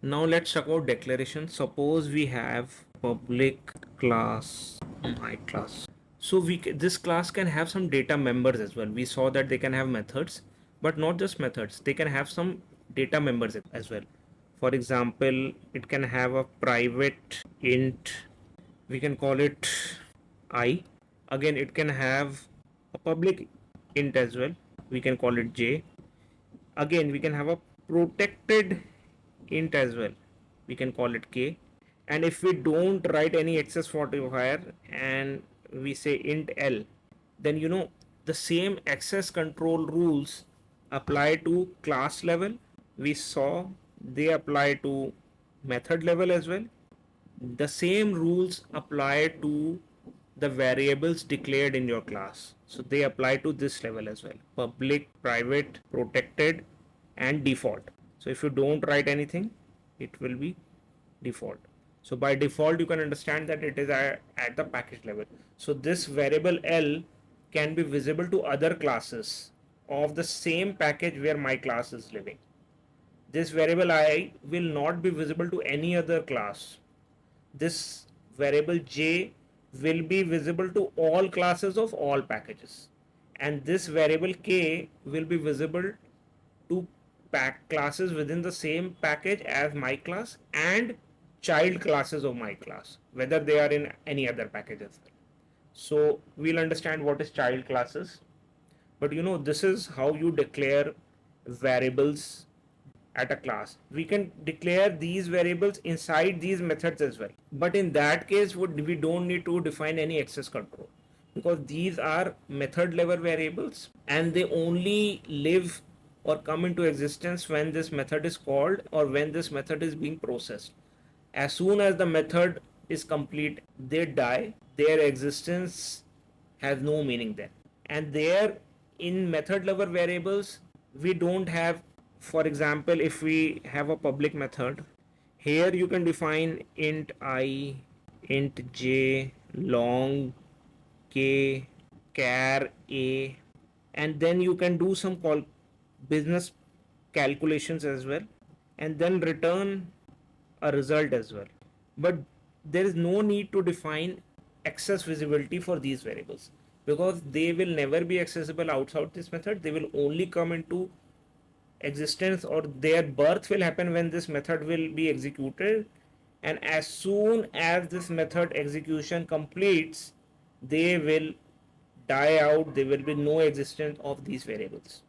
Now let's talk about declaration. Suppose we have public class my class. So this class can have some data members as well. We saw that they can have methods, but not just methods. They can have some data members as well. For example, it can have a private int. We can call it I. Again, it can have a public int as well. We can call it J. Again, we can have a protected int as well. We can call it K. And if we don't write any access modifier and we say int L, then the same access control rules apply to class level. We saw they apply to method level as well. The same rules apply to the variables declared in your class. So they apply to this level as well: public, private, protected, and default. So if you don't write anything, it will be default. So by default, you can understand that it is at the package level. So this variable L can be visible to other classes of the same package where my class is living. This variable I will not be visible to any other class. This variable J will be visible to all classes of all packages, and this variable K will be visible to classes within the same package as my class and child classes of my class, whether they are in any other packages. So we'll understand what is child classes, but this is how you declare variables at a class. We can declare these variables inside these methods as well, but in that case we don't need to define any access control, because these are method level variables and they only live or come into existence when this method is called or when this method is being processed. As soon as the method is complete, they die. Their existence has no meaning then. And there, in method level variables, we don't have, for example, if we have a public method, here you can define int I, int j, long, k, char a, and then you can do some business calculations as well, and then return a result as well. But there is no need to define access visibility for these variables, because they will never be accessible outside this method. They will only come into existence, or their birth will happen when this method will be executed, and as soon as this method execution completes, they will die out. There will be no existence of these variables.